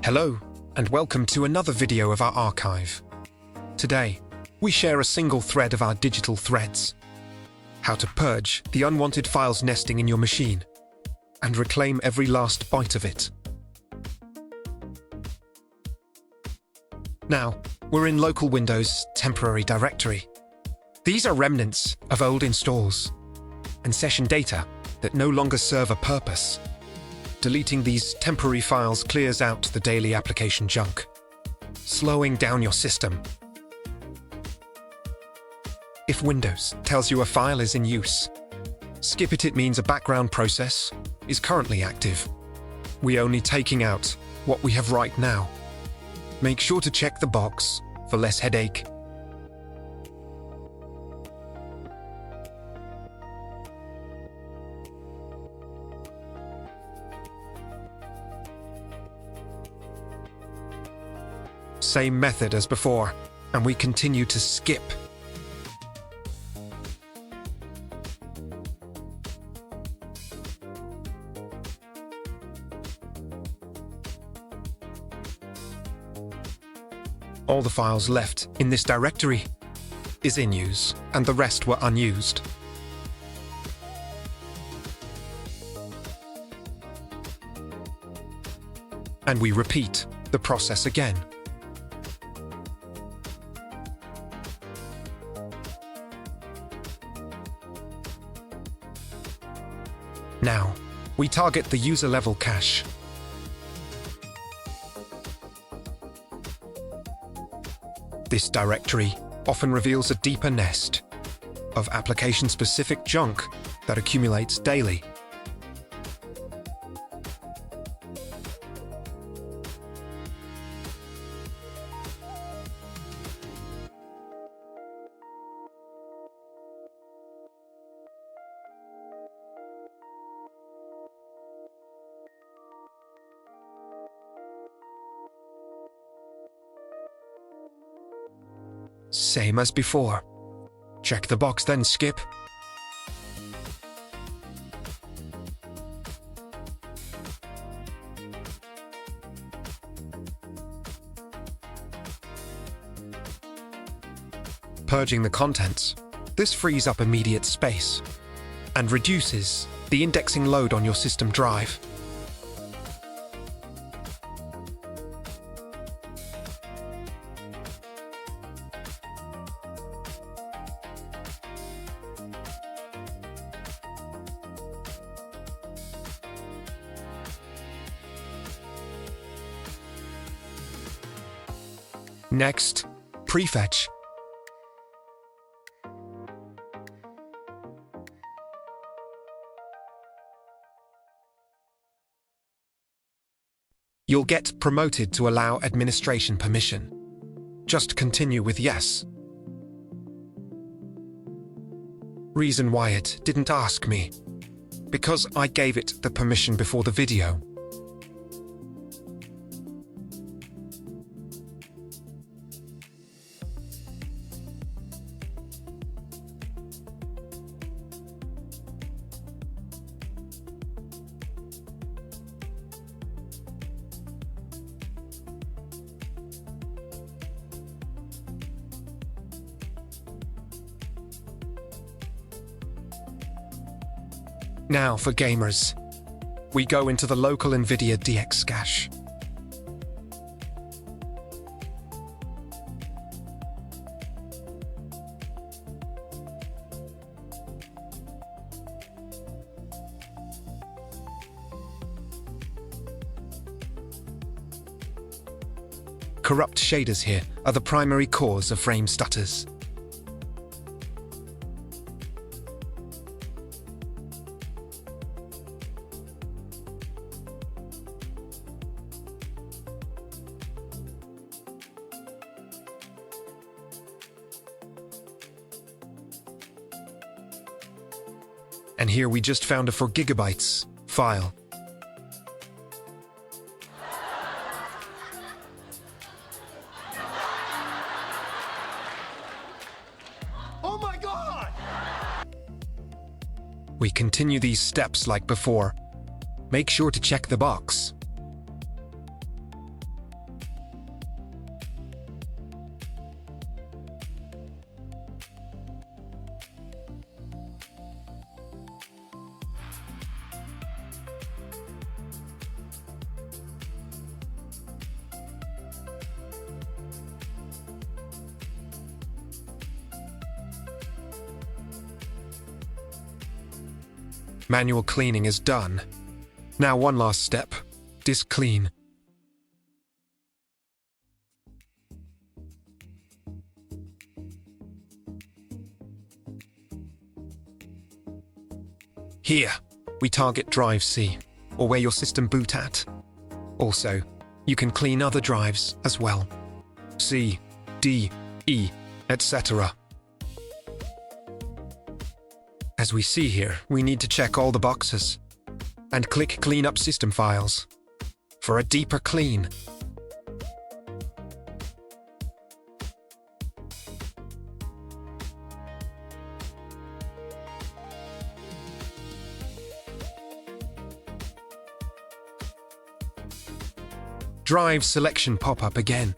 Hello, and welcome to another video of our archive. Today, we share a single thread of our digital threads. How to purge the unwanted files nesting in your machine and reclaim every last byte of it. Now, we're in local Windows temporary directory. These are remnants of old installs and session data that no longer serve a purpose. Deleting these temporary files clears out the daily application junk, slowing down your system. If Windows tells you a file is in use, skip it. It means a background process is currently active. We're only taking out what we have right now. Make sure to check the box for less headache. Same method as before, and we continue to skip. All the files left in this directory is in use, and the rest were unused. And we repeat the process again. Now, we target the user-level cache. This directory often reveals a deeper nest of application-specific junk that accumulates daily. Same as before. Check the box, then skip. Purging the contents. This frees up immediate space and reduces the indexing load on your system drive. Next, Prefetch. You'll get promoted to allow administration permission. Just continue with yes. Reason why it didn't ask me. Because I gave it the permission before the video. Now for gamers, we go into the local NVIDIA DXCache. Corrupt shaders here are the primary cause of frame stutters. And here we just found a 4 gigabytes file. Oh my God! We continue these steps like before. Make sure to check the box. Manual cleaning is done. Now one last step. Disk clean. Here, we target drive C, or where your system boot at. Also, you can clean other drives as well. C, D, E, etc. As we see here, we need to check all the boxes and click Clean Up System Files for a deeper clean. Drive selection pop-up again.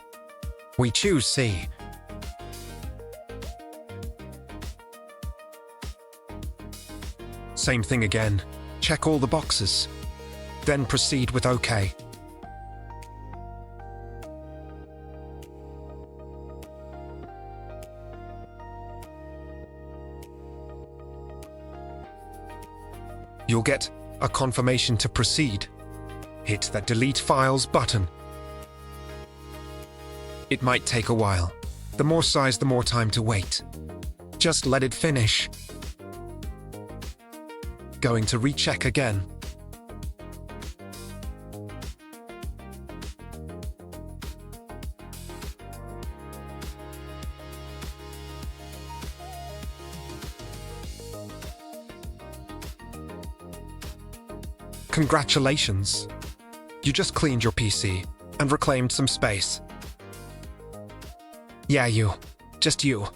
We choose C. Same thing again. Check all the boxes. Then proceed with OK. You'll get a confirmation to proceed. Hit that Delete Files button. It might take a while. The more size, the more time to wait. Just let it finish. Going to recheck again. Congratulations! You just cleaned your PC and reclaimed some space. Yeah, you. Just you.